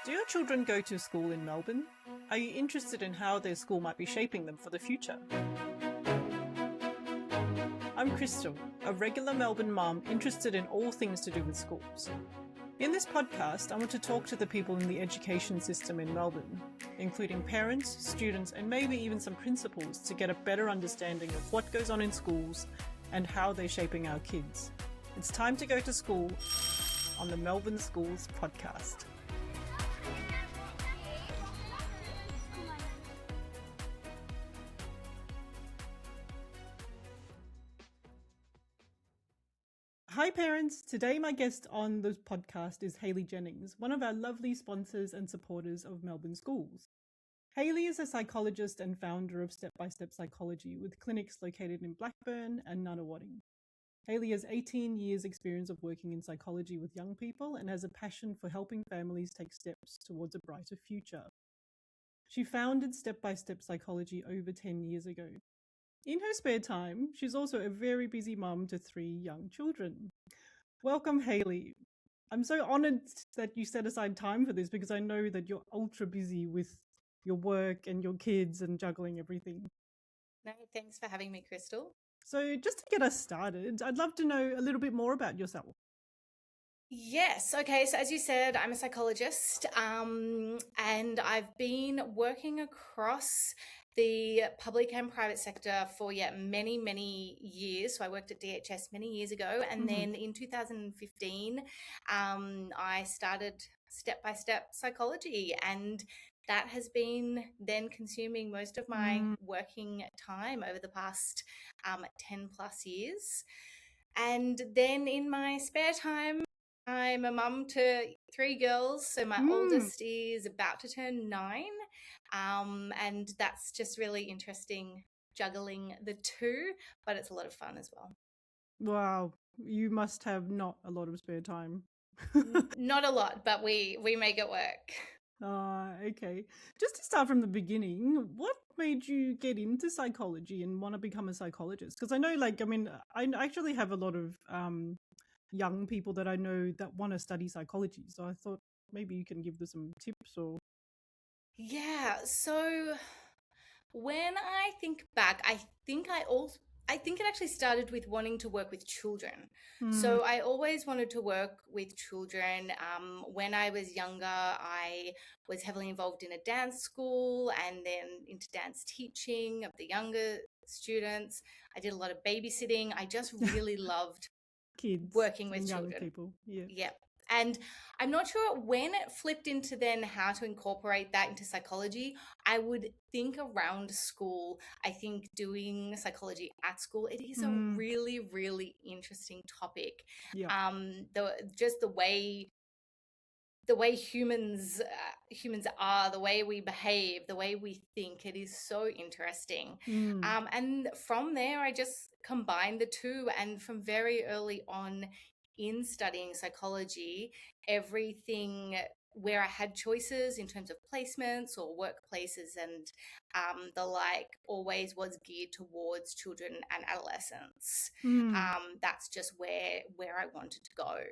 Do your children go to school in Melbourne? Are you interested in how their school might be shaping them for the future? I'm Crystal, a regular Melbourne mum interested in all things to do with schools. In this podcast, I want to talk to the people in the education system in Melbourne, including parents, students, and maybe even some principals to get a better understanding of what goes on in schools and how they're shaping our kids. It's time to go to school on the Melbourne Schools podcast. Hi parents, today my guest on the podcast is Hayley Jennings, one of our lovely sponsors and supporters of Melbourne Schools. Hayley is a psychologist and founder of Step by Step Psychology with clinics located in Blackburn and Nunawading. Hayley has 18 years experience of working in psychology with young people and has a passion for helping families take steps towards a brighter future. She founded Step by Step Psychology over 10 years ago. In her spare time, she's also a very busy mum to 3 young children. Welcome, Hayley. I'm so honoured that you set aside time for this because I know that you're ultra busy with your work and your kids and juggling everything. No, thanks for having me, Crystal. So just to get us started, I'd love to know a little bit more about yourself. Yes. Okay. So as you said, I'm a psychologist, and I've been working across the public and private sector for many years. So I worked at DHS many years ago, and then in 2015, I started Step by Step Psychology, and that has been then consuming most of my working time over the past 10 plus years. And then in my spare time, I'm a mum to 3 girls. So my oldest is about to turn 9. And that's just really interesting juggling the two, but it's a lot of fun as well. Wow, you must have not a lot of spare time. Not a lot, but we make it work. Okay. Just to start from the beginning, what made you get into psychology and want to become a psychologist? Because I know, I actually have a lot of young people that I know that want to study psychology. So I thought maybe you can give them some tips or... Yeah. So when I think back, I think it actually started with wanting to work with children. So I always wanted to work with children. When I was younger, I was heavily involved in a dance school and then into dance teaching of the younger students. I did a lot of babysitting. I just really loved kids working with and young children. people. Yeah. Yeah. And I'm not sure when it flipped into then how to incorporate that into psychology. I would think around school. I think doing psychology at school, it is a really, really interesting topic. Yeah. The way humans are, the way we behave, the way we think, it is so interesting. And from there, I just combined the two. And from very early on in studying psychology, everything where I had choices in terms of placements or workplaces and the like always was geared towards children and adolescents. That's just where I wanted to go.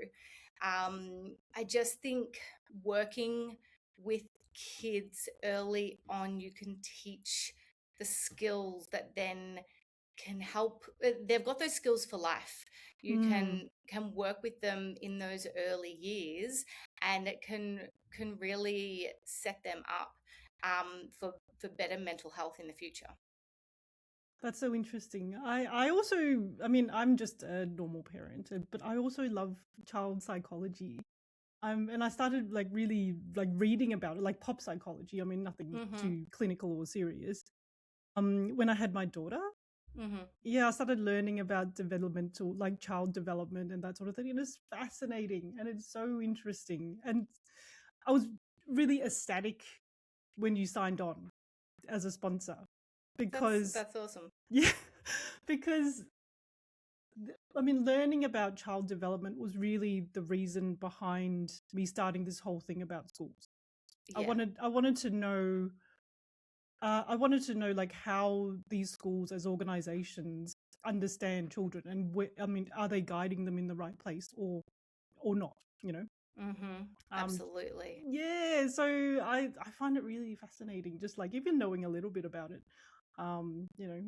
I just think working with kids early on, you can teach the skills that then can help. They've got those skills for life. You can work with them in those early years, and it can really set them up for better mental health in the future. That's so interesting. I also, I mean, I'm just a normal parent, but I also love child psychology. And I started really reading about it, like pop psychology. I mean, nothing too clinical or serious. When I had my daughter, I started learning about developmental, like child development and that sort of thing. And it's fascinating and it's so interesting. And I was really ecstatic when you signed on as a sponsor. Because that's awesome. Yeah, because I mean, learning about child development was really the reason behind me starting this whole thing about schools. Yeah. I wanted to know like how these schools as organizations understand children and are they guiding them in the right place or not, you know? Absolutely. Yeah, Yeah, so I find it really fascinating, just like even knowing a little bit about it.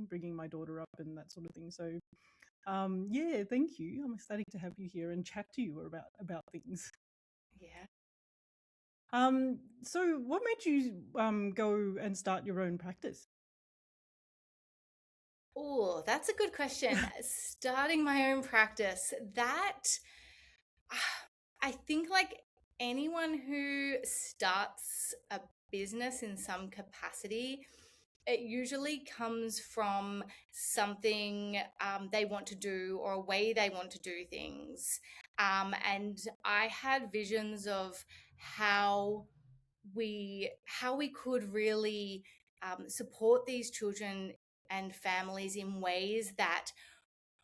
Bringing my daughter up and that sort of thing. So, yeah, thank you. I'm excited to have you here and chat to you about things. Yeah. So what made you go and start your own practice? Oh, that's a good question. Starting my own practice, that I think like anyone who starts a business in some capacity, it usually comes from something they want to do or a way they want to do things. And I had visions of how we could really support these children and families in ways that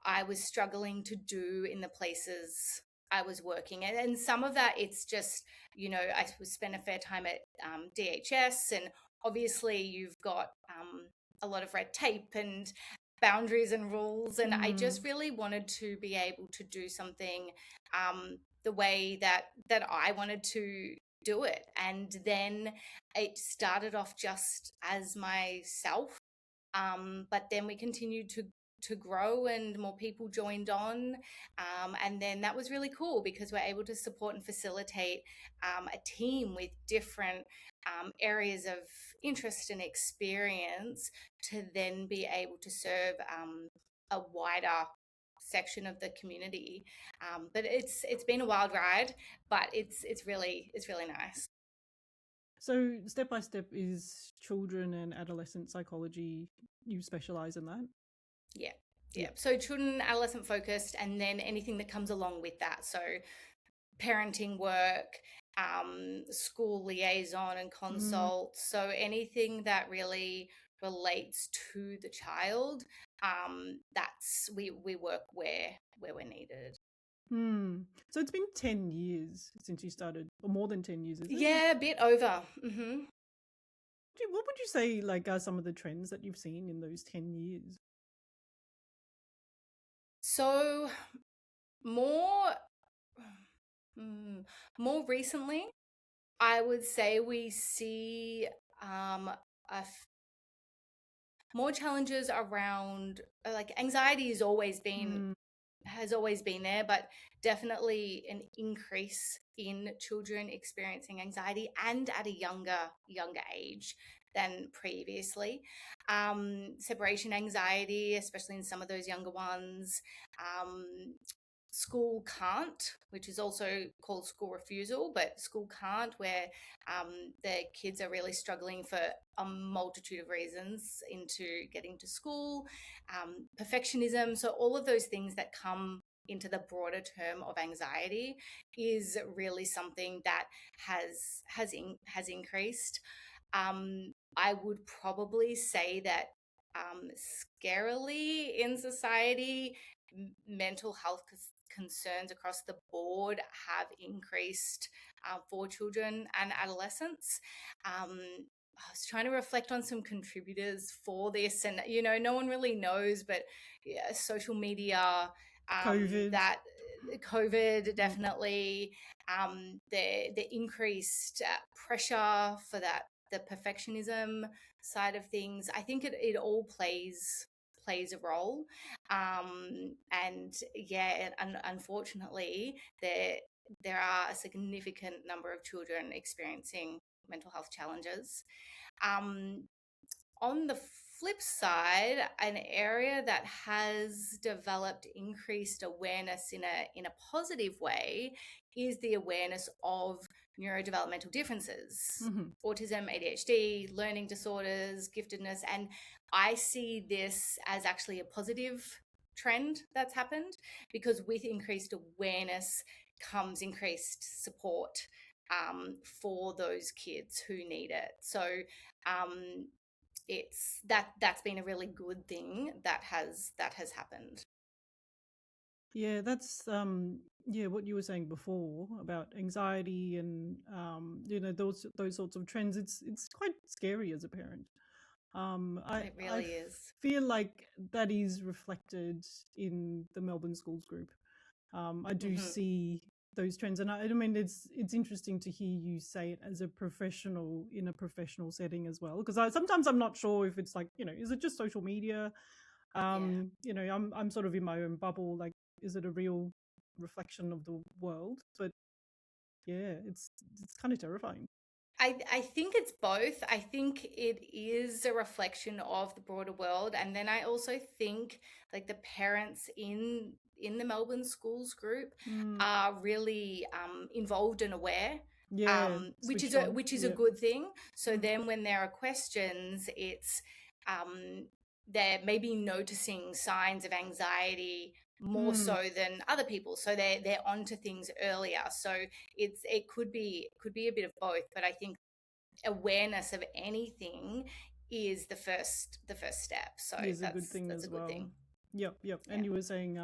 I was struggling to do in the places I was working. And some of that, it's just, I spent a fair time at DHS, and obviously you've got a lot of red tape and boundaries and rules. And I just Mm, really wanted to be able to do something the way that I wanted to do it. And then it started off just as myself, but then we continued to grow and more people joined on, and then that was really cool because we're able to support and facilitate a team with different areas of interest and experience to then be able to serve a wider section of the community. But it's been a wild ride, but it's really nice. so step by step is children and adolescent psychology. You specialize in that? Yeah. Yeah. Yeah. So children, adolescent focused, and then anything that comes along with that. So parenting work, school liaison and Mm, consult. So anything that really relates to the child, that's we work where we're needed. hmm. So it's been 10 years since you started, or more than 10 years, is it? Yeah, a bit over. What would you say like are some of the trends that you've seen in those 10 years? So more, mm, more recently, I would say we see more challenges around like anxiety Mm, has always been there, but definitely an increase in children experiencing anxiety and at a younger age than previously. Separation anxiety, especially in some of those younger ones. School can't, which is also called school refusal, but school can't, where the kids are really struggling for a multitude of reasons into getting to school, perfectionism. So, all of those things that come into the broader term of anxiety is really something that has increased. I would probably say that scarily in society, mental health concerns across the board have increased for children and adolescents. I was trying to reflect on some contributors for this, and no one really knows, but yeah, social media, COVID. that COVID Yeah. definitely, the increased pressure for that, the perfectionism side of things. I think it all plays a role, and yeah, and unfortunately, there are a significant number of children experiencing mental health challenges. Um, on the flip side, an area that has developed increased awareness in a positive way is the awareness of neurodevelopmental differences, Hmm. autism, ADHD, learning disorders, giftedness. And I see this as actually a positive trend that's happened, because with increased awareness comes increased support for those kids who need it. So um, that's been a really good thing that has happened. Yeah, that's yeah, what you were saying before about anxiety and those sorts of trends. It's quite scary as a parent. I It I really is. feel like that is reflected in the Melbourne Schools Group. I do Hmm. see. those trends. And I mean, it's interesting to hear you say it as a professional in a professional setting as well, because sometimes I'm not sure if it's like, is it just social media? I'm sort of in my own bubble. Like, is it a real reflection of the world? But yeah, it's kind of terrifying. I think it's both. I think it is a reflection of the broader world, and then I also think like the parents in the Melbourne schools group Mm, are really involved and aware, yeah, switched on. which is a Yeah. good thing. So Mm, then when there are questions, it's they're maybe noticing signs of anxiety more mm, so than other people, so they're onto things earlier. So it could be a bit of both, but I think awareness of anything is the first step. So is a good thing that's a as good well. thing. Yep, yep. Yeah, And you were saying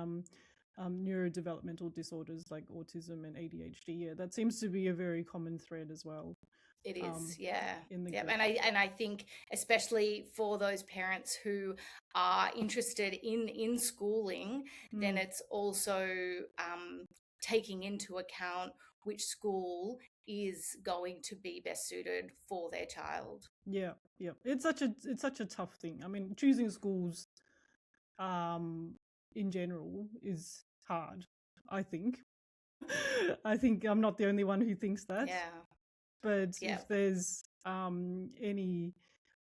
neurodevelopmental disorders like autism and ADHD. Yeah, that seems to be a very common thread as well. it Um, is. Yeah. in the Yep. group. And I think especially for those parents who are interested in schooling, then Mm, it's also taking into account which school is going to be best suited for their child. yeah, yeah. It's such a tough thing. I mean, choosing schools, um, in general is hard. I think. I think I'm not the only one who thinks that. Yeah. But Yeah. if there's any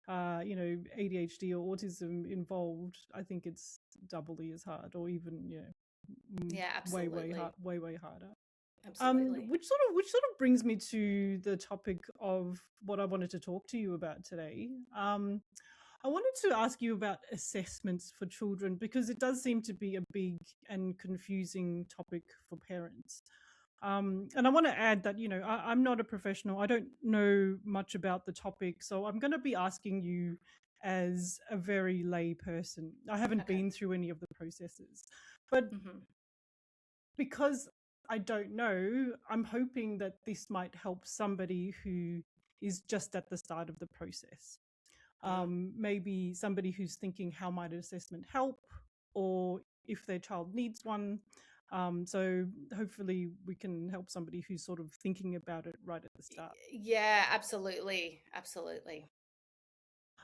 ADHD or autism involved, I think it's doubly as hard, or even Yeah. way Absolutely. hard, way harder. Absolutely. Which sort of brings me to the topic of what I wanted to talk to you about today. I wanted to ask you about assessments for children, because it does seem to be a big and confusing topic for parents. And I want to add that, I'm not a professional. I don't know much about the topic. So I'm going to be asking you as a very lay person. I haven't Okay. been through any of the processes. But Hmm. because I don't know, I'm hoping that this might help somebody who is just at the start of the process. Mm. Maybe somebody who's thinking, how might an assessment help? Or if their child needs one. So hopefully we can help somebody who's sort of thinking about it right at the start. Yeah, absolutely. Absolutely.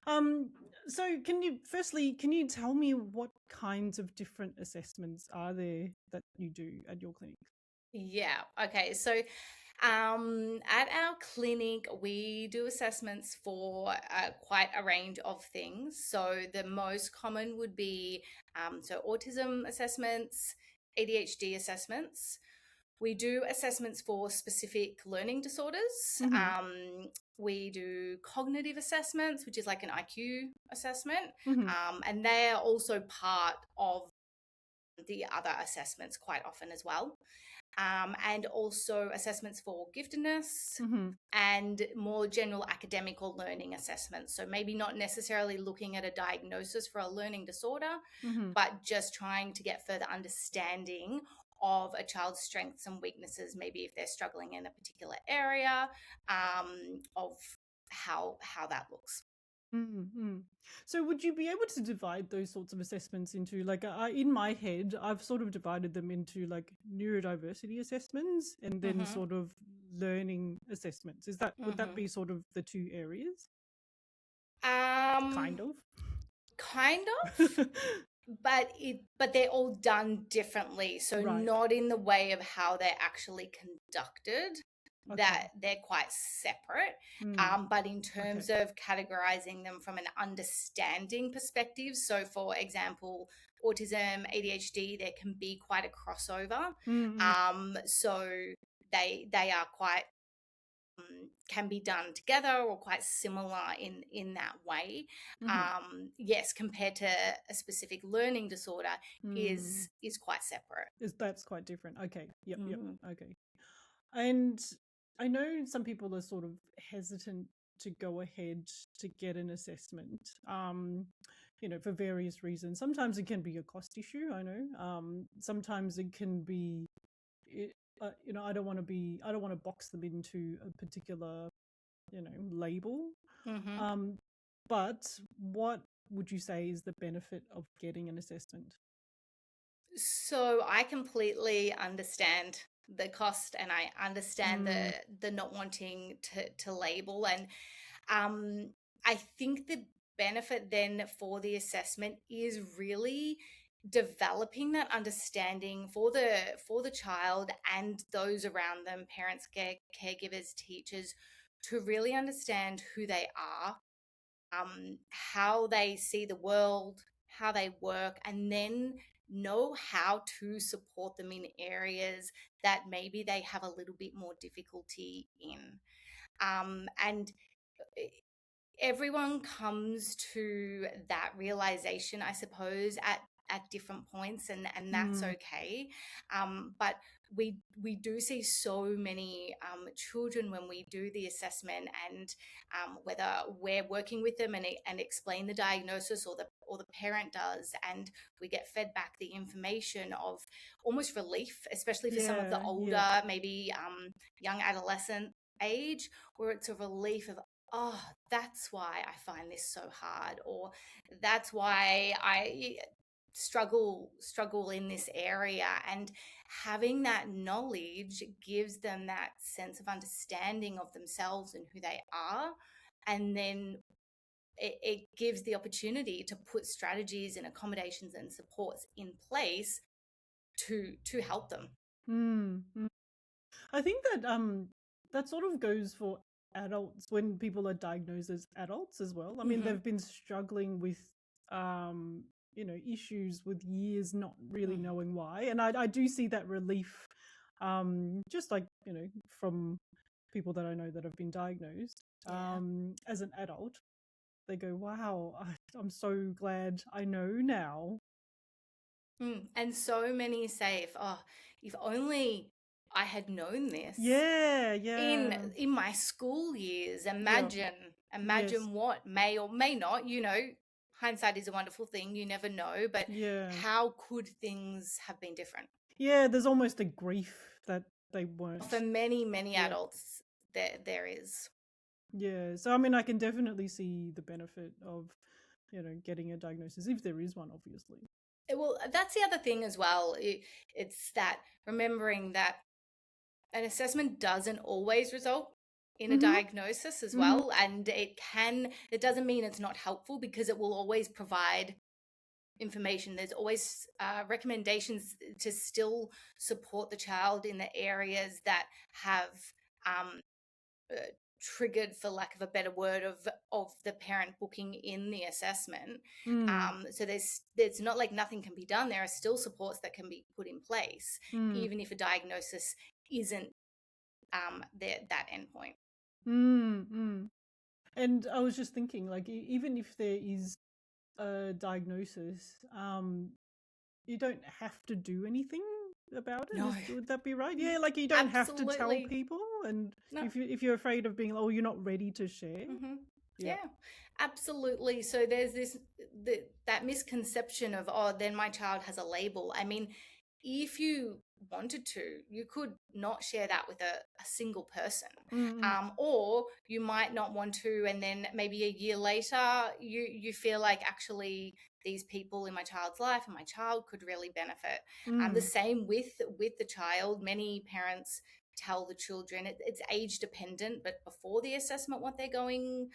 Um, so can you tell me what kinds of different assessments are there that you do at your clinic? Yeah. Okay. So, at our clinic, we do assessments for quite a range of things. So, the most common would be autism assessments, ADHD assessments. We do assessments for specific learning disorders. Mm-hmm. We do cognitive assessments, which is like an IQ assessment, Mm-hmm. and they are also part of the other assessments quite often as well. And also assessments for giftedness Mm-hmm. and more general academic or learning assessments. So maybe not necessarily looking at a diagnosis for a learning disorder, Mm-hmm. but just trying to get further understanding of a child's strengths and weaknesses, maybe if they're struggling in a particular area, of how that looks. Mm-hmm. So would you be able to divide those sorts of assessments into, like, in my head, I've sort of divided them into like neurodiversity assessments and then Mm-hmm. sort of learning assessments. Would that Mm-hmm. be sort of the two areas? Um, Kind of. kind of. But they're all done differently, so Right. not in the way of how they're actually conducted, Okay. that they're quite separate. Mm. But in Okay. terms of categorizing them from an understanding perspective, so for example, autism, ADHD, there can be quite a crossover. Mm-hmm. So they are quite can be done together or quite similar in that way. Mm-hmm. Yes, compared to a specific learning disorder, Mm. is quite separate. That's quite different. Okay. Yep. Yep. Mhm. Okay. And I know some people are sort of hesitant to go ahead to get an assessment, for various reasons. Sometimes it can be a cost issue, I know. Sometimes it can be, I don't want to box them into a particular, label. Mhm. Um, but what would you say is the benefit of getting an assessment? So I completely understand the cost, and I understand the not wanting to label. And I think the benefit then for the assessment is really developing that understanding for the child and those around them, parents, caregivers, teachers, to really understand who they are, how they see the world, how they work, and then know how to support them in areas that maybe they have a little bit more difficulty in. And everyone comes to that realization, I suppose, at different points, and that's okay. But we do see so many children when we do the assessment, and whether we're working with them and explain the diagnosis, or the parent does, and we get fed back the information of almost relief, especially for some of the older, maybe young adolescent age, where it's a relief of, oh, that's why I find this so hard, or that's why I struggle in this area. And having that knowledge gives them that sense of understanding of themselves and who they are, and then it gives the opportunity to put strategies and accommodations and supports in place to help them. I think that that sort of goes for adults when people are diagnosed as adults as well. I mean, they've been struggling with issues with years, not really knowing why, and I do see that relief, just like from people that I know that have been diagnosed as an adult. They go, wow, I'm so glad I know now. And so many say, if only I had known this. Yeah. In my school years, imagine Yes. what may or may not, hindsight is a wonderful thing. You never know, but how could things have been different? Yeah, there's almost a grief that they weren't. For many adults, there is. Yeah, so I mean, I can definitely see the benefit of, getting a diagnosis, if there is one, obviously. Well, that's the other thing as well. It's that remembering that an assessment doesn't always result in a diagnosis as well. And it doesn't mean it's not helpful, because it will always provide information. There's always recommendations to still support the child in the areas that have triggered, for lack of a better word, of the parent booking in the assessment. So there's not like nothing can be done. There are still supports that can be put in place, even if a diagnosis isn't that endpoint. And I was just thinking, like, even if there is a diagnosis, you don't have to do anything about it. No. Would that be right? Yeah, like you don't have to tell people, and if you're afraid of being, oh, you're not ready to share. Yeah, absolutely. So there's that misconception of, oh, then my child has a label. I mean, if you wanted to, you could not share that with a single person. Or you might not want to, and then maybe a year later you feel like, actually, these people in my child's life and my child could really benefit. The same with the child. Many parents tell the children, it's age dependent, but before the assessment, what they're going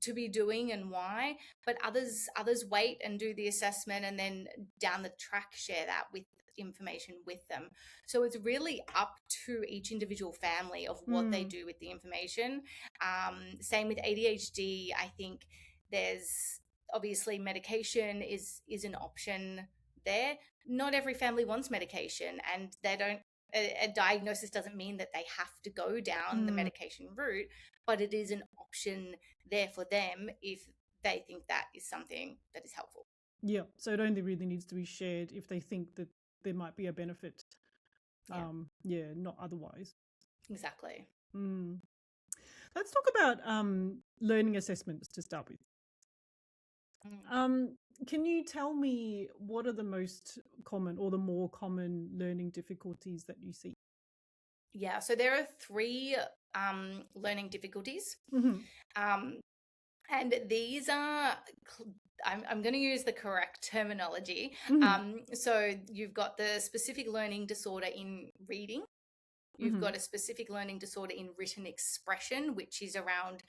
to be doing and why. But others wait and do the assessment, and then down the track share that with information with them. So it's really up to each individual family of what they do with the information. Same with ADHD. I think there's obviously medication is an option there. Not every family wants medication, and they don't. A diagnosis doesn't mean that they have to go down the medication route, but it is an option there for them if they think that is something that is helpful. Yeah, so it only really needs to be shared if they think that there might be a benefit. Not otherwise. Exactly. Let's talk about learning assessments to start with. Can you tell me what are the most common or the more common learning difficulties that you see? Yeah, so there are 3 learning difficulties. And these are, I'm going to use the correct terminology. So you've got the specific learning disorder in reading, You've got a specific learning disorder in written expression, which is around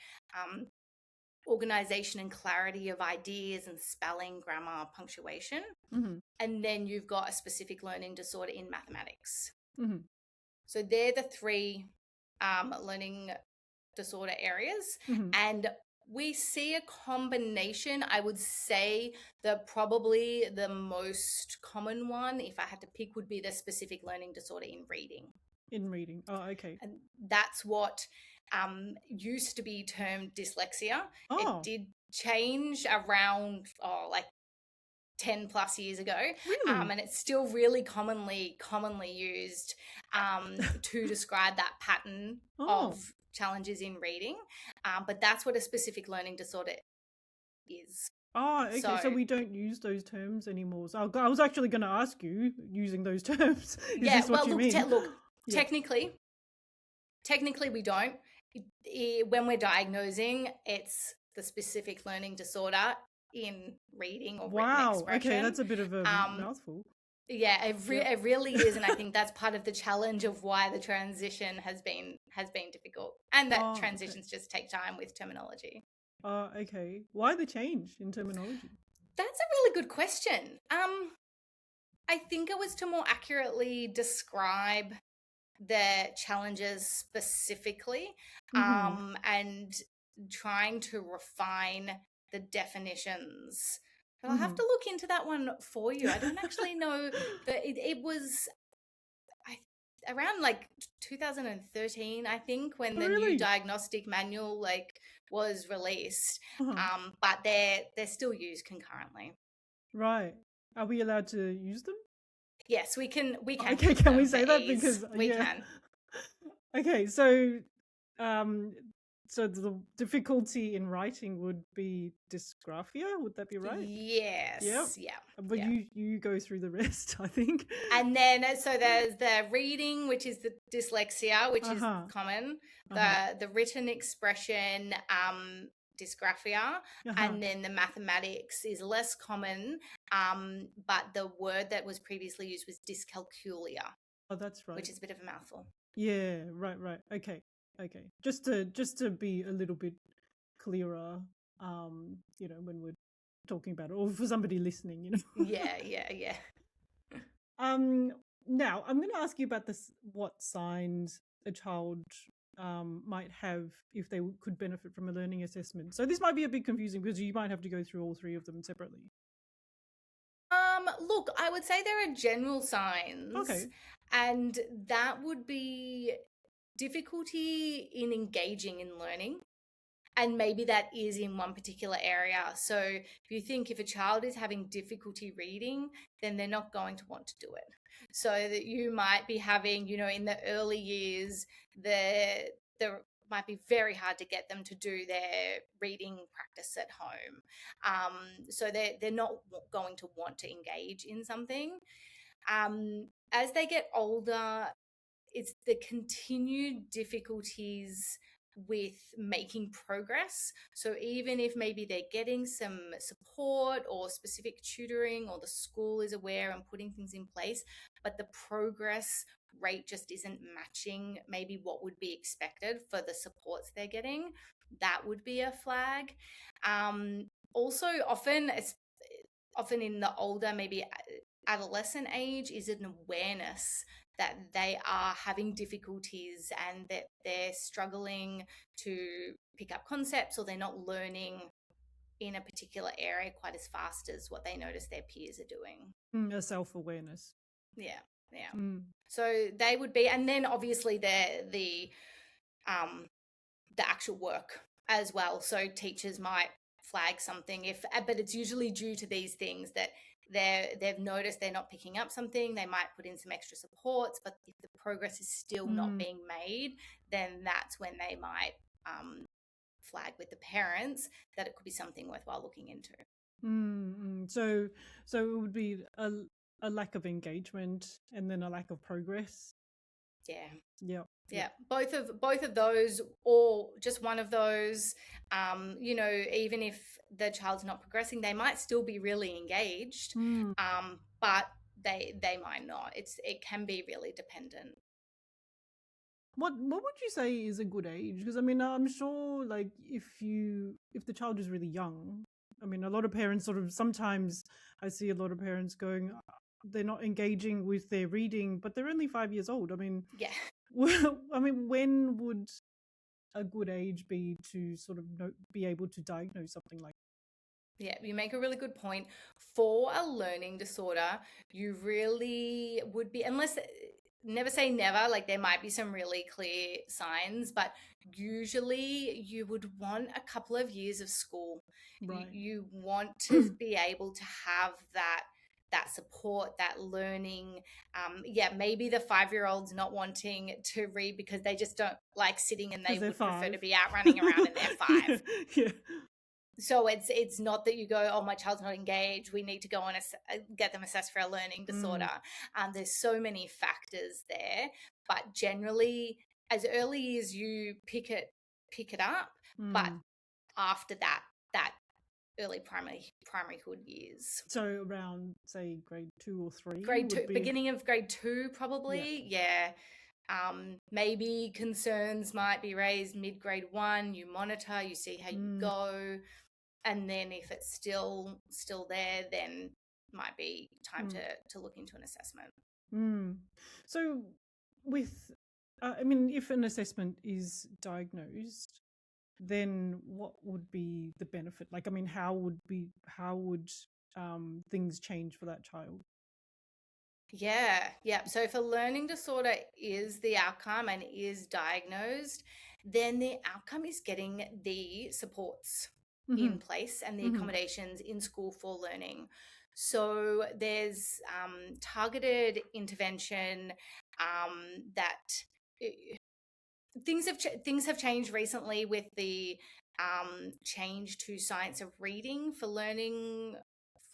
organization and clarity of ideas and spelling, grammar, punctuation. And then you've got a specific learning disorder in mathematics. So they're the three learning disorder areas. And we see a combination. I would say probably the most common one, if I had to pick, would be the specific learning disorder in reading. In reading. Oh, okay. And that's what used to be termed dyslexia. Oh. It did change around like 10 plus years ago. Really? And it's still really commonly used to describe that pattern of challenges in reading. But that's what a specific learning disorder is. Oh, okay. So we don't use those terms anymore. So I was actually going to ask you using those terms. Is this what you mean? Technically we don't. When we're diagnosing, it's the specific learning disorder in reading or written expression. Okay, that's a bit of a mouthful. Yeah, it really is, and I think that's part of the challenge of why the transition has been difficult, and that transitions just take time with terminology. Okay. Why the change in terminology? That's a really good question. I think it was to more accurately describe the challenges specifically, and trying to refine the definitions. But I'll have to look into that one for you. I don't actually know, but it was around like 2013, I think, when the new diagnostic manual was released. But they're still used concurrently. Right. Are we allowed to use them? Yes, we can. Okay, can we say that? Because we can. Okay, so so the difficulty in writing would be dysgraphia. Would that be right? Yes. Yep. Yeah. But you go through the rest, I think. And then so there's the reading, which is the dyslexia, which is common. The written expression, dysgraphia, and then the mathematics is less common. But the word that was previously used was dyscalculia. Oh, that's right. Which is a bit of a mouthful. Yeah. Right. Okay. Just to be a little bit clearer, when we're talking about it, or for somebody listening, Yeah. Now I'm going to ask you about this: what signs a child might have if they could benefit from a learning assessment. So this might be a bit confusing because you might have to go through all three of them separately. Look, I would say there are general signs. Okay. And that would be difficulty in engaging in learning. And maybe that is in one particular area. So if a child is having difficulty reading, then they're not going to want to do it. So that you might be having, in the early years, there might be very hard to get them to do their reading practice at home. So they're not going to want to engage in something. As they get older, it's the continued difficulties with making progress. So even if maybe they're getting some support or specific tutoring, or the school is aware and putting things in place, but the progress rate just isn't matching maybe what would be expected for the supports they're getting, that would be a flag. Also, often in the older, maybe adolescent age, is an awareness that they are having difficulties and that they're struggling to pick up concepts, or they're not learning in a particular area quite as fast as what they notice their peers are doing. A self-awareness. Yeah. So they would be, and then obviously the actual work as well. So teachers might flag something but it's usually due to these things that they've noticed they're not picking up something. They might put in some extra supports, but if the progress is still not being made, then that's when they might flag with the parents that it could be something worthwhile looking into. So it would be a lack of engagement and then a lack of progress. Yeah. Both of those, or just one of those. Even if the child's not progressing, they might still be really engaged, but they might not. It can be really dependent. What would you say is a good age? Because I mean, I'm sure like if the child is really young, I mean, a lot of parents sort of sometimes I see a lot of parents going, they're not engaging with their reading, but they're only 5 years old. I mean, Yeah. I mean, when would a good age be to sort of be able to diagnose something like? Yeah, you make a really good point. For a learning disorder, you really would be, unless, never say never, like there might be some really clear signs, but usually you would want a couple of years of school. Right. You want to be able to have that support, that learning. Yeah, maybe the 5-year-old's not wanting to read because they just don't like sitting and they Because they're would prefer to 5. be out running around and they're 5. Yeah. So it's not that you go, oh, my child's not engaged, we need to go and get them assessed for a learning disorder. There's so many factors there, but generally as early as you pick it up, but after that early primaryhood years. So around say grade 2 or 3 Grade would 2, be beginning of grade 2 probably. Yeah. Maybe concerns might be raised mid-grade 1. You monitor, you see how you go. And then if it's still there, then might be time to look into an assessment. So with I mean, if an assessment is diagnosed, then what would be the benefit? Like, I mean, how would things change for that child? Yeah. So if a learning disorder is the outcome and is diagnosed, then the outcome is getting the supports in place and the accommodations in school for learning. So there's targeted intervention that things have changed recently with the change to science of reading for learning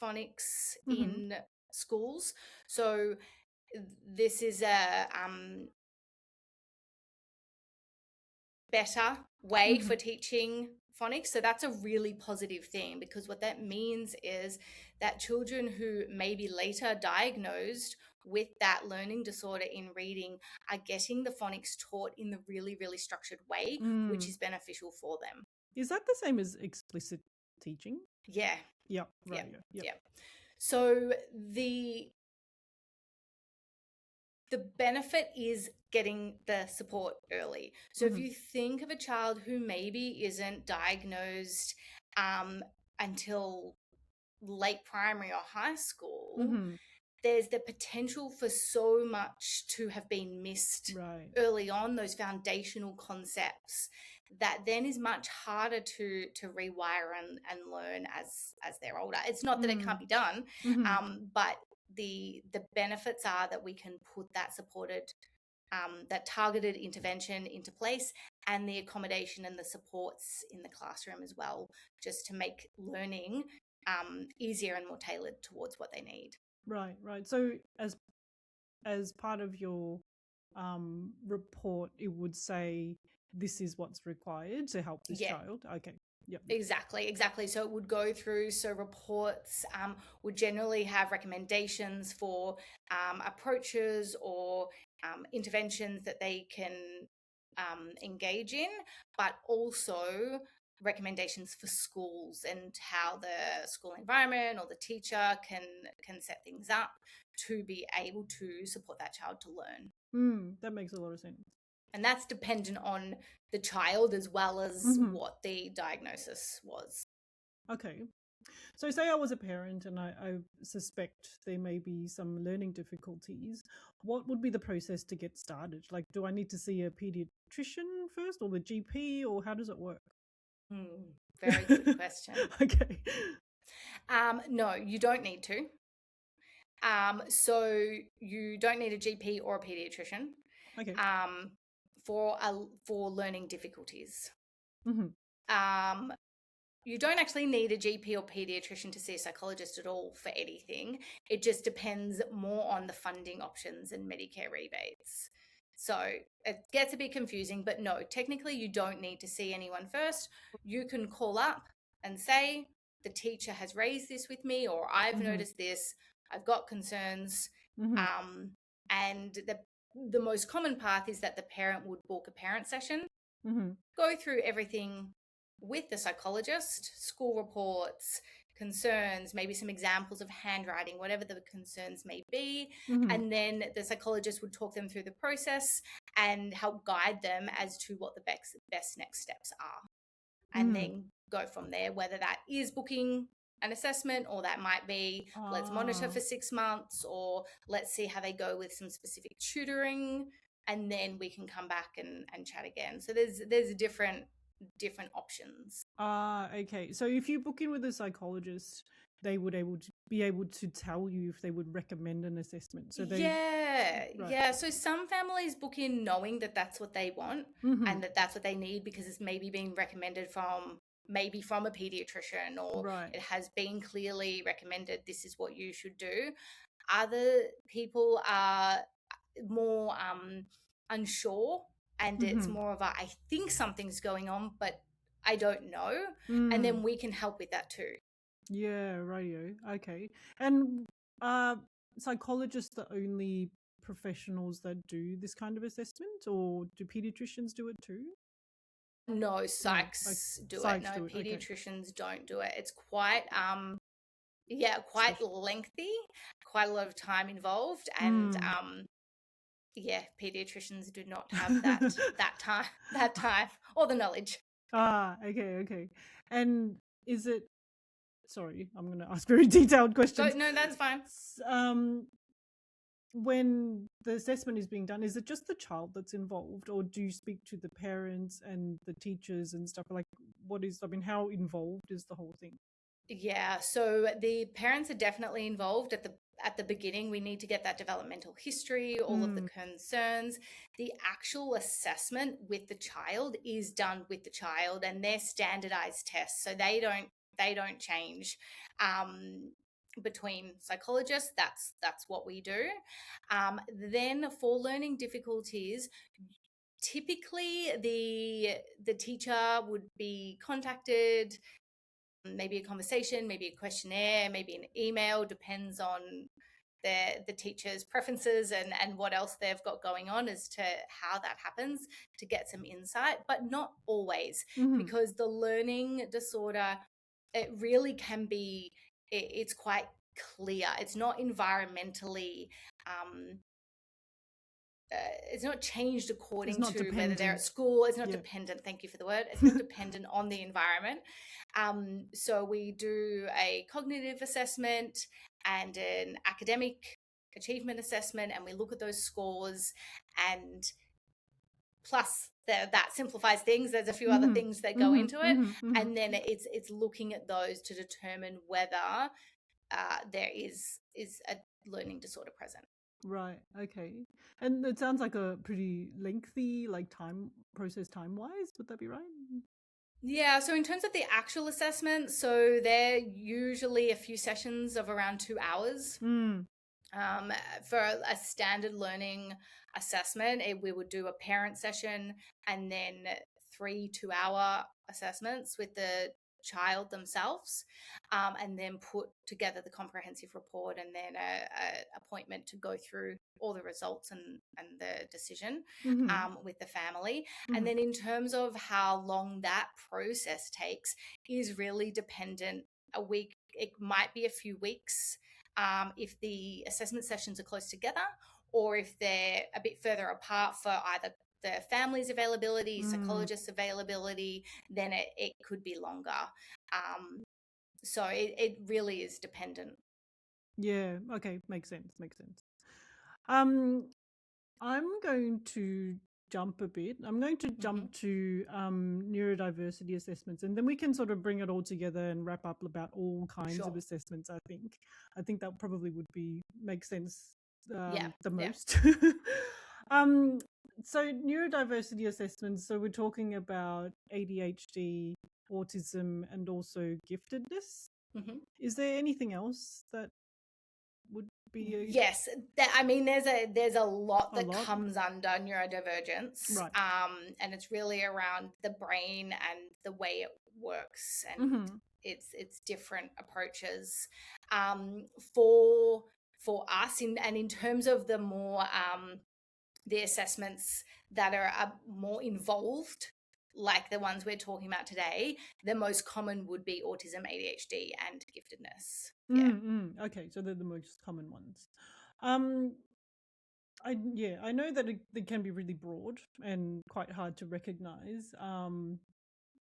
phonics in schools. So this is a better way for teaching phonics. So that's a really positive thing, because what that means is that children who may be later diagnosed with that learning disorder in reading are getting the phonics taught in the really, really structured way, which is beneficial for them. Is that the same as explicit teaching? Yeah. Yep. Right. Yep. So the benefit is getting the support early. So if you think of a child who maybe isn't diagnosed until late primary or high school, there's the potential for so much to have been missed early on, those foundational concepts that then is much harder to rewire and learn as they're older. It's not that it can't be done, but the benefits are that we can put that supported that targeted intervention into place, and the accommodation and the supports in the classroom as well, just to make learning easier and more tailored towards what they need. Right. So as part of your report, it would say this is what's required to help this child. Okay. Yep. Exactly. So it would go through. So reports would generally have recommendations for approaches or interventions that they can engage in, but also recommendations for schools and how the school environment or the teacher can set things up to be able to support that child to learn. That makes a lot of sense. And that's dependent on the child as well as what the diagnosis was. Okay. So say I was a parent and I suspect there may be some learning difficulties. What would be the process to get started? Like, do I need to see a pediatrician first or the GP, or how does it work? Very good question. Okay. No, you don't need to. So you don't need a GP or a pediatrician. Okay. For learning difficulties. You don't actually need a GP or pediatrician to see a psychologist at all for anything. It just depends more on the funding options and Medicare rebates. So it gets a bit confusing, but no, technically you don't need to see anyone first. You can call up and say, the teacher has raised this with me, or I've noticed this, I've got concerns. And the most common path is that the parent would book a parent session, go through everything with the psychologist, school reports, concerns, maybe some examples of handwriting, whatever the concerns may be. And then the psychologist would talk them through the process and help guide them as to what the best next steps are. And then go from there, whether that is booking an assessment, or that might be let's monitor for 6 months, or let's see how they go with some specific tutoring, and then we can come back and chat again. So there's different options. Okay. So if you book in with a psychologist, they would be able to tell you if they would recommend an assessment. So yeah. So some families book in knowing that that's what they want and that that's what they need, because it's maybe being recommended from a pediatrician, or it has been clearly recommended this is what you should do. Other people are more unsure, and it's more of a I think something's going on, but I don't know. And then we can help with that too. Yeah, radio. Okay. And psychologists the only professionals that do this kind of assessment, or do pediatricians do it too? No, psychs do it. No, pediatricians don't do it. It's quite quite lengthy, quite a lot of time involved, and pediatricians do not have that time or the knowledge. Okay. And is it, sorry, I'm going to ask very detailed questions. No, that's fine. When the assessment is being done, is it just the child that's involved, or do you speak to the parents and the teachers and stuff? Like, how involved is the whole thing? Yeah, so the parents are definitely involved at the beginning. We need to get that developmental history, all of the concerns. The actual assessment with the child is done with the child, and they're standardized tests, so they don't change between psychologists. That's what we do. Then for learning difficulties, typically the teacher would be contacted, maybe a conversation, maybe a questionnaire, maybe an email, depends on the teacher's preferences and what else they've got going on as to how that happens, to get some insight, but not always, because the learning disorder, it really can be, it's quite clear. It's not environmentally it's not changed according to whether they're at school. It's not dependent. Thank you for the word. It's not dependent on the environment. So we do a cognitive assessment and an academic achievement assessment, and we look at those scores, and plus that simplifies things. There's a few other things that go into it, and then it's looking at those to determine whether there is a learning disorder present. Right. Okay. And it sounds like a pretty lengthy, like, process time-wise. Would that be right? Yeah. So in terms of the actual assessment, so they're usually a few sessions of around 2 hours. For a standard learning assessment, we would do a parent session and then 3 2-hour assessments with the child themselves, and then put together the comprehensive report, and then a appointment to go through all the results and the decision with the family. And then in terms of how long that process takes is really dependent. A week, it might be a few weeks if the assessment sessions are close together, or if they're a bit further apart for either the family's availability, psychologist's availability, then it could be longer. So it really is dependent. Yeah. Okay. Makes sense. I'm going to jump a bit. I'm going to jump to neurodiversity assessments, and then we can sort of bring it all together and wrap up about all kinds of assessments. I think that probably would make sense the most. So neurodiversity assessments, so we're talking about ADHD, autism, and also giftedness. Is there anything else that would be yes, I mean there's a lot that comes under neurodivergence, right. And it's really around the brain and the way it works, and it's different approaches for us in terms of the more the assessments that are more involved, like the ones we're talking about today, the most common would be autism, ADHD, and giftedness. Yeah. Okay, so they're the most common ones. Um, I know that they can be really broad and quite hard to recognize,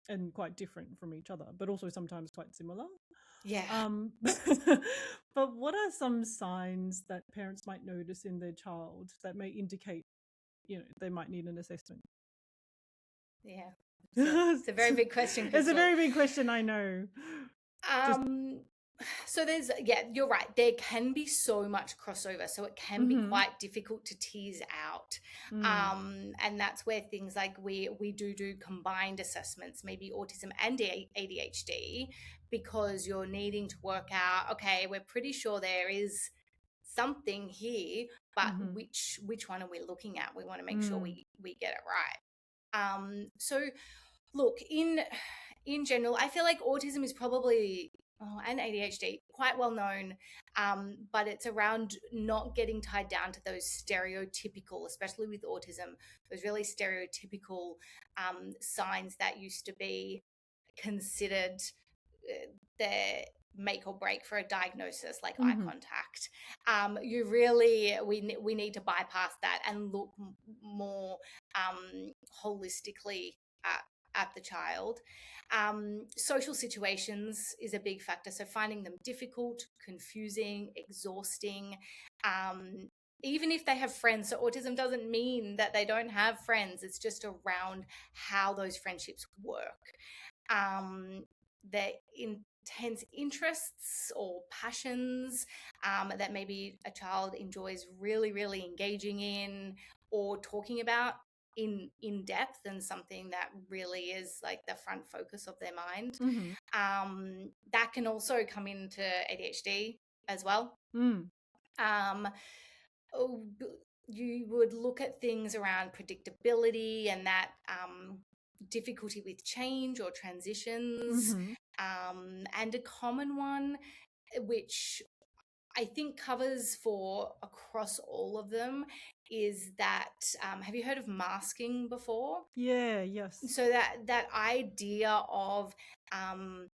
and quite different from each other, but also sometimes quite similar. Yeah. But what are some signs that parents might notice in their child that may indicate, they might need an assessment? Yeah. It's a very It's big question, a Crystal. very big question, I know. Just So you're right. There can be so much crossover, so it can be mm-hmm, quite difficult to tease out. And that's where things like we do combined assessments, maybe autism and ADHD, because you're needing to work out, okay, we're pretty sure there is something here, but mm-hmm, which one are we looking at? We want to make sure mm, we get it right. So look, in general, I feel like autism is probably, and ADHD, quite well known, but it's around not getting tied down to those stereotypical, especially with autism, those really stereotypical signs that used to be considered the make or break for a diagnosis, like eye mm-hmm, contact. We need to bypass that and look more holistically at the child. Social situations is a big factor, so finding them difficult, confusing, exhausting. um, Even if they have friends, so autism doesn't mean that they don't have friends, it's just around how those friendships work. Their intense interests or passions that maybe a child enjoys really, really engaging in or talking about in depth, and something that really is like the front focus of their mind. mm-hmm, That can also come into ADHD as well. mm, Um, oh, you would look at things around predictability and that difficulty with change or transitions. mm-hmm. And a common one, which I think covers for across all of them, is that have you heard of masking before? Yeah, yes. So that idea of um,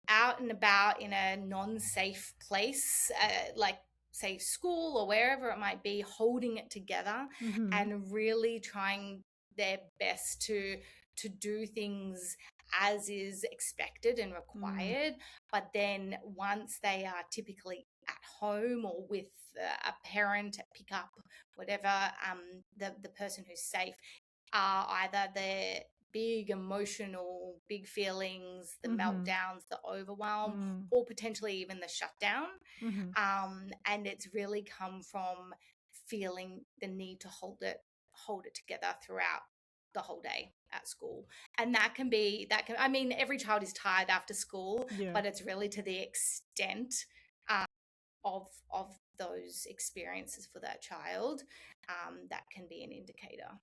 out and about in a non-safe place, like say school or wherever it might be, holding it together Mm-hmm, and really trying their best to do things as is expected and mm, required. But then once they are typically at home or with a parent at pick up, whatever, the person who's safe are either the big emotional, big feelings, the mm-hmm, meltdowns, the overwhelm, mm, or potentially even the shutdown. mm-hmm, And it's really come from feeling the need to hold it together throughout the whole day at school. And I mean, every child is tired after school, yeah. but it's really to the extent of those experiences for that child that can be an indicator.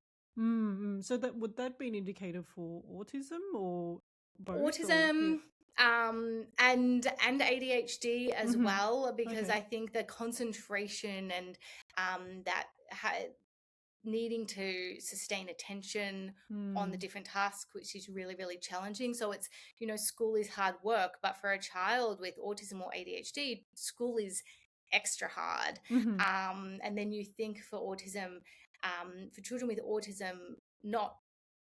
So that would that be an indicator for autism or both, or yeah? Autism, and ADHD as Mm-hmm. well, because Okay. I think the concentration and that needing to sustain attention on the Mm, different tasks, which is really, really challenging. So it's, school is hard work, but for a child with autism or ADHD, school is extra hard. mm-hmm. And then you think for autism, for children with autism, not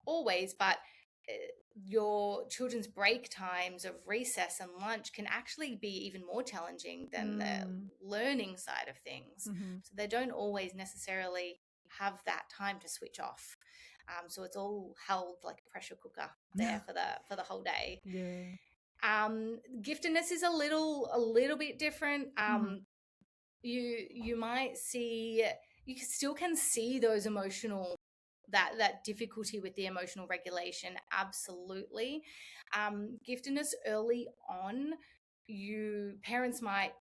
always, but uh, your children's break times of recess and lunch can actually be even more challenging than the Mm, learning side of things. mm-hmm. So they don't always necessarily have that time to switch off. So it's all held like a pressure cooker there for the whole day. Yeah. Giftedness is a little bit different. Mm-hmm. You might see, you still can see those emotional, that difficulty with the emotional regulation, absolutely. Giftedness early on, you parents might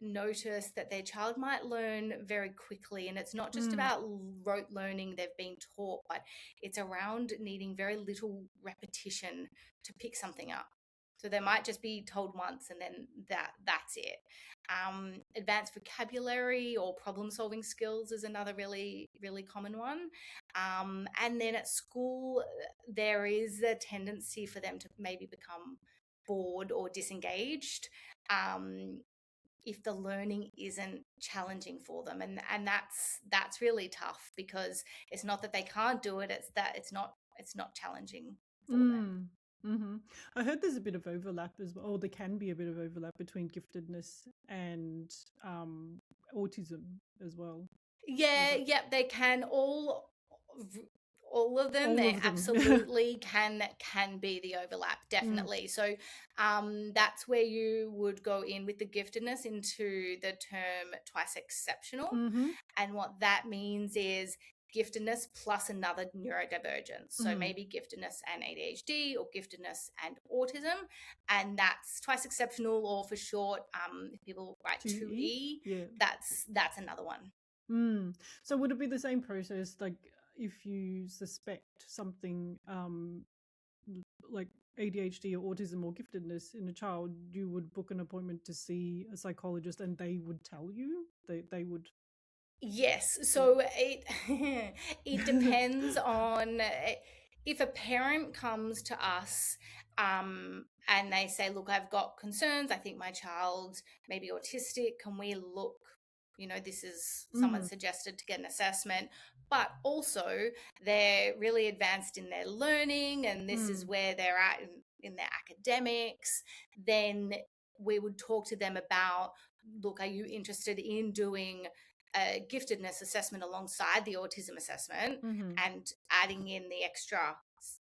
notice that their child might learn very quickly, and it's not just Mm, about rote learning they've been taught, but it's around needing very little repetition to pick something up, So they might just be told once and then that's it. Advanced vocabulary or problem solving skills is another really, really common one. And then at school, there is a tendency for them to maybe become bored or disengaged. If the learning isn't challenging for them, and that's really tough, because it's not that they can't do it, it's that it's not challenging for them. Mm-hmm. I heard there's a bit of overlap as well, or there can be a bit of overlap between giftedness and autism as well. Yeah, yep, they can all of them. All They of them. absolutely can be the overlap, Mm. definitely. So that's where you would go in with the giftedness into the term twice exceptional. Mm-hmm. And what that means is giftedness plus another neurodivergence. So Mm. maybe giftedness and ADHD, or giftedness and autism. And that's twice exceptional, or for short, if people write 2E? 2E, Yeah. that's another one. So would it be the same process, like if you suspect something like ADHD or autism or giftedness in a child, you would book an appointment to see a psychologist and they would tell you? They would. Yes, Yeah. so it it depends on if a parent comes to us and they say, "Look, I've got concerns. I think my child may be autistic. Can we look? This is someone Mm. suggested to get an assessment." But also, they're really advanced in their learning, and this is Mm. where they're at in their academics. Then we would talk to them about, look, are you interested in doing a giftedness assessment alongside the autism assessment, Mm-hmm. and adding in the extra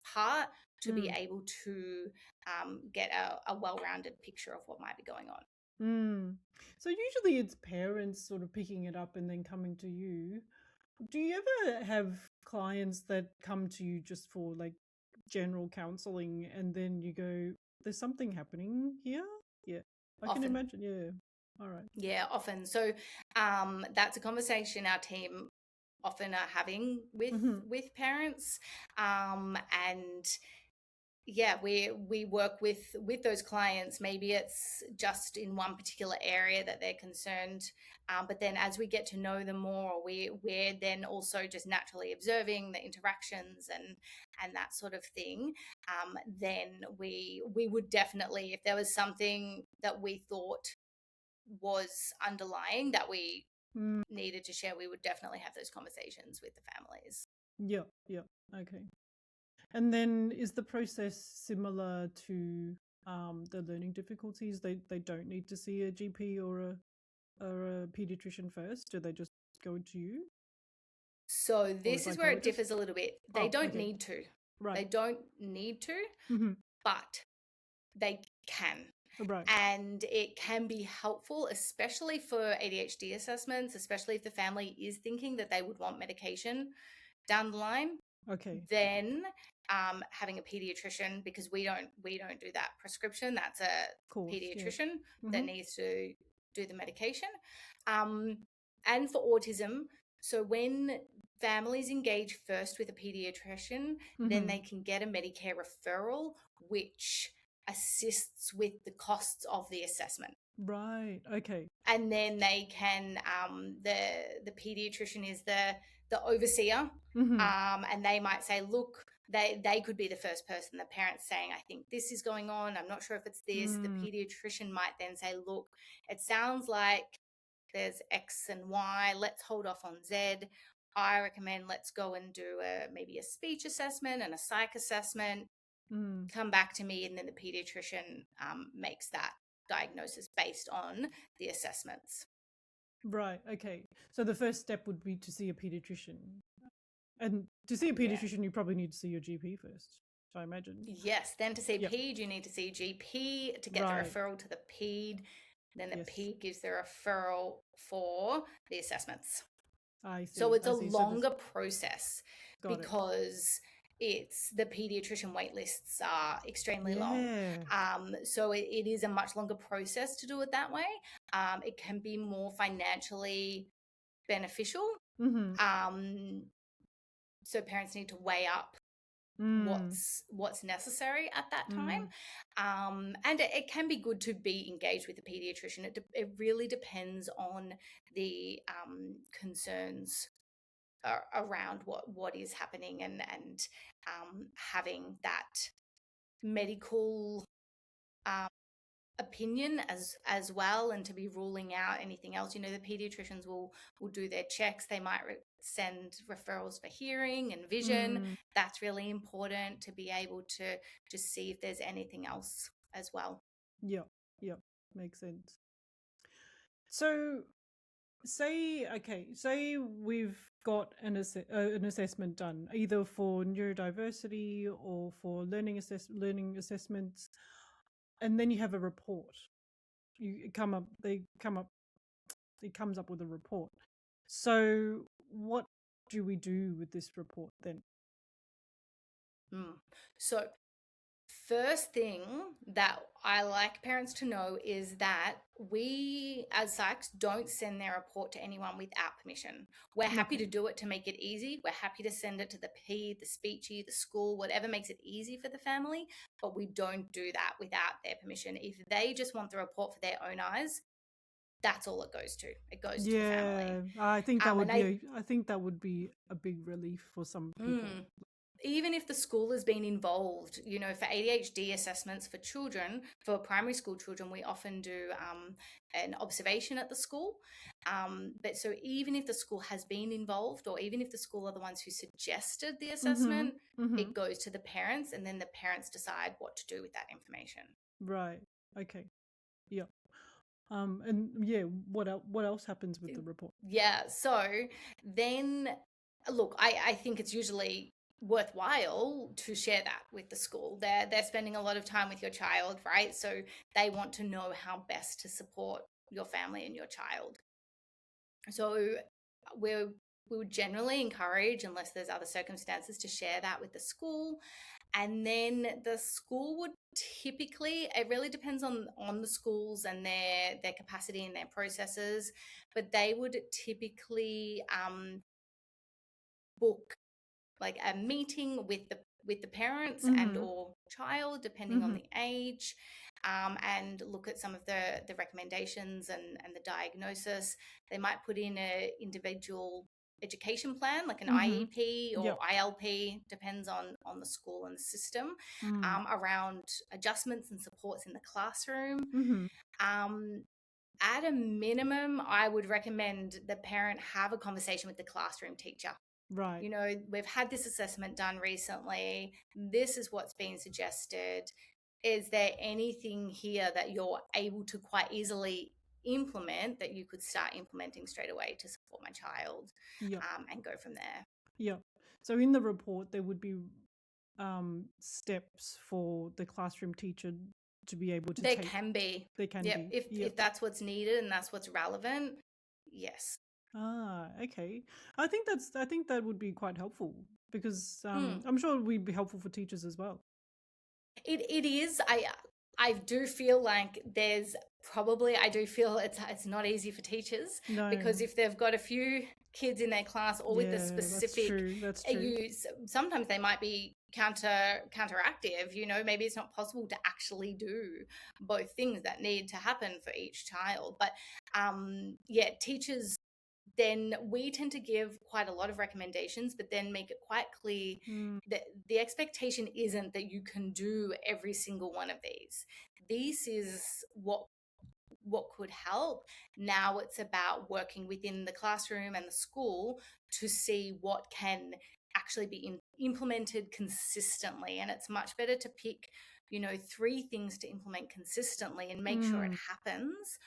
part to be Mm. able to get a well-rounded picture of what might be going on. Mm. So usually it's parents sort of picking it up and then coming to you. Do you ever have clients that come to you just for like general counseling and then you go, there's something happening here? Yeah, I can Often. imagine. Yeah. All right. Yeah, often. So that's a conversation our team often are having with Mm-hmm. parents, and yeah, we work with those clients. Maybe it's just in one particular area that they're concerned, but then as we get to know them more, we're then also just naturally observing the interactions and that sort of thing. Then we would definitely, if there was something that we thought was underlying that we Mm. needed to share, we would definitely have those conversations with the families. Yeah. Yeah. Okay. And then is the process similar to the learning difficulties? They don't need to see a GP or a pediatrician first? Do they just go to you So or a this is where it psychologist? differs a little bit. They Oh, don't okay. need to. Right. They don't need to, Mm-hmm. but they can. Right. And it can be helpful, especially for ADHD assessments, especially if the family is thinking that they would want medication down the line. Okay. Then having a pediatrician, because we don't do that prescription. That's a Of course. Yeah. pediatrician that Mm-hmm. needs to do the medication. And for autism, so when families engage first with a pediatrician, then Mm-hmm. they can get a Medicare referral, which assists with the costs of the assessment. Right. Okay. And then they can the pediatrician is the overseer, Mm-hmm. and they might say, look, they could be the first person, the parents saying, I think this is going on, I'm not sure if it's this. The Mm. pediatrician might then say, look, it sounds like there's X and Y, let's hold off on Z. I recommend let's go and do maybe a speech assessment and a psych assessment, Mm. come back to me, and then the pediatrician makes that diagnosis based on the assessments. Right. Okay. So the first step would be to see a pediatrician. And to see a Yeah. pediatrician, you probably need to see your GP first, I imagine. Yes. Then to see Yep. PED, you need to see GP to get Right. the referral to the PED. Then the Yes. PED gives the referral for the assessments. I see. So it's I a see. longer process Got it. because it's the pediatrician wait lists are extremely long. Yeah. So it is a much longer process to do it that way. It can be more financially beneficial. Mm-hmm. So parents need to weigh up Mm. what's necessary at that time. Mm. And it can be good to be engaged with a pediatrician. It really depends on the concerns around what is happening, and having that medical um, opinion as well, and to be ruling out anything else. You know, the pediatricians will do their checks. They might send referrals for hearing and vision. Mm. That's really important to be able to just see if there's anything else as well. Yep. Yep. Makes sense. So, say we've got an assessment done, either for neurodiversity or for learning assessments, and then you have a report. It comes up with a report. So, what do we do with this report then? So first thing that I like parents to know is that we, as psychs, don't send their report to anyone without permission. We're happy to do it to make it easy. We're happy to send it to the P, the speechy, the school, whatever makes it easy for the family, but we don't do that without their permission. If they just want the report for their own eyes, that's all it goes to. It goes to the family. I think that would And be I think that would be a big relief for some people. Even if the school has been involved, you know, for ADHD assessments for children, for primary school children, we often do an observation at the school. But so even if the school has been involved, or even if the school are the ones who suggested the assessment, it goes to the parents, and then the parents decide what to do with that information. Right. Okay. Yep. And yeah, what else happens with the report? Yeah. So then, look, I think it's usually worthwhile to share that with the school. They're spending a lot of time with your child, right? So they want to know how best to support your family and your child. So we would generally encourage, unless there's other circumstances, to share that with the school. And then the school would typically, it really depends on the schools and their capacity and their processes, but they would typically book like a meeting with the parents and or child, depending on the age, and look at some of the recommendations and the diagnosis. They might put in a individual education plan, like an IEP or Yep. ILP, depends on the school and the system, around adjustments and supports in the classroom. At a minimum, I would recommend the parent have a conversation with the classroom teacher. Right. You know, we've had this assessment done recently. This is what's been suggested. Is there anything here that you're able to quite easily implement that you could start implementing straight away to support my child? Yep. And go from there. Yep. So in the report, there would be steps for the classroom teacher to be able to There take. can be. There can Yep. be. If that's what's needed and that's what's relevant, yes. Ah, okay. I think that would be quite helpful, because I'm sure it would be helpful for teachers as well. It is. I do feel like there's probably, I do feel it's not easy for teachers, No. because if they've got a few kids in their class, or with a specific, that's true. Sometimes they might be counteractive. You know, maybe it's not possible to actually do both things that need to happen for each child. But yeah, teachers, then we tend to give quite a lot of recommendations, but then make it quite clear that the expectation isn't that you can do every single one of these. This is what could help. Now it's about working within the classroom and the school to see what can actually be implemented consistently. And it's much better to pick, you know, 3 things to implement consistently and make sure it happens,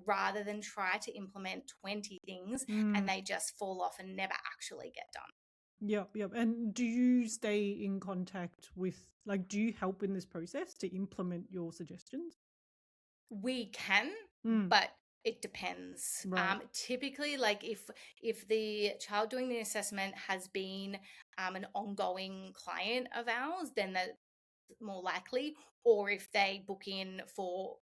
rather than try to implement 20 things and they just fall off and never actually get done. Yep. And do you stay in contact with, like, do you help in this process to implement your suggestions? We can, but it depends. Right. Typically, like if the child doing the assessment has been an ongoing client of ours, then that's more likely. Or if they book in for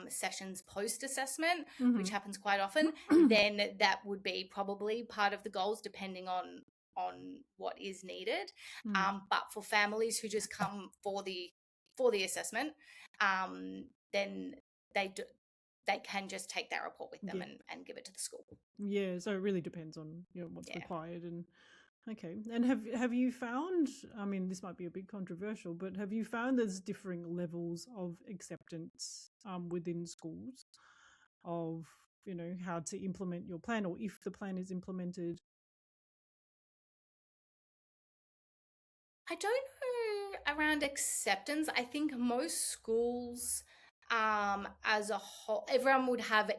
sessions post-assessment, which happens quite often, then that would be probably part of the goals, depending on what is needed. Mm. But for families who just come for the assessment, then they can just take that report with them Yeah. and give it to the school. Yeah. So it really depends on what's Yeah. required. And okay. And have you found? I mean, this might be a bit controversial, but have you found there's differing levels of acceptance within schools of how to implement your plan, or if the plan is implemented? I don't know around acceptance. I think most schools, as a whole, everyone would have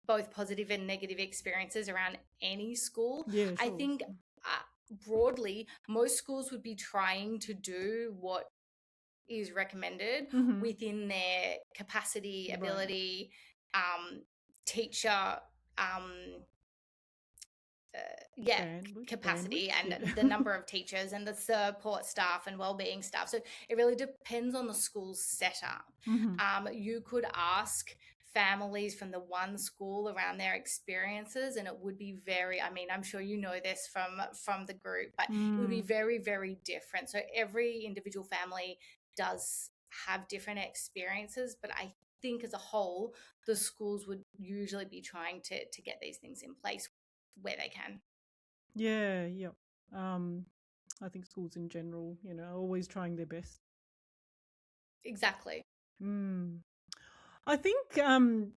both positive and negative experiences around any school. Yeah, I sure. think broadly, most schools would be trying to do what is recommended Mm-hmm. within their capacity, Right. ability, teacher, um, yeah, capacity, Bandwidth. and Yeah. the number of teachers and the support staff and wellbeing staff. So it really depends on the school's setup. Mm-hmm. You could ask families from the one school around their experiences, and it would be very, I mean, I'm sure you know this from the group, but it would be Mm. very, very different. So every individual family does have different experiences, but I think as a whole, the schools would usually be trying to get these things in place where they can. Yeah, yeah. I think schools in general, are always trying their best. Exactly. Mm. I think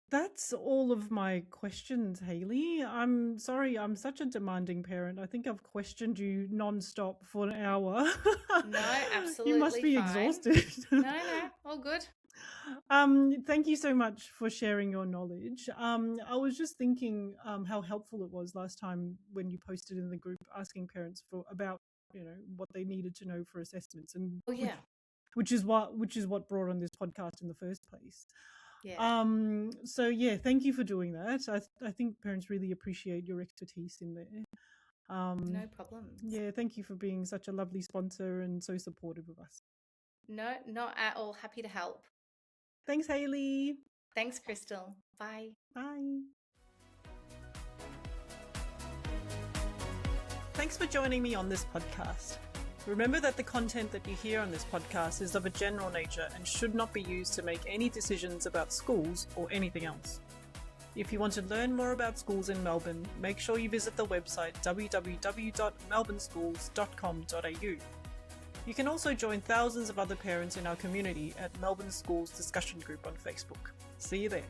that's all of my questions, Hayley. I'm sorry, I'm such a demanding parent. I think I've questioned you non-stop for an hour. No, You must absolutely be fine. exhausted. No, all good. Thank you so much for sharing your knowledge. I was just thinking how helpful it was last time when you posted in the group asking parents about what they needed to know for assessments, and Oh yeah. which is what brought on this podcast in the first place. Yeah. So yeah, thank you for doing that. I think parents really appreciate your expertise in there. No problems. Yeah, thank you for being such a lovely sponsor and so supportive of us. No, not at all. Happy to help. Thanks, Hayley. Thanks, Crystal. Bye. Bye. Thanks for joining me on this podcast. Remember that the content that you hear on this podcast is of a general nature and should not be used to make any decisions about schools or anything else. If you want to learn more about schools in Melbourne, make sure you visit the website www.melbourneschools.com.au. You can also join thousands of other parents in our community at Melbourne Schools Discussion Group on Facebook. See you there.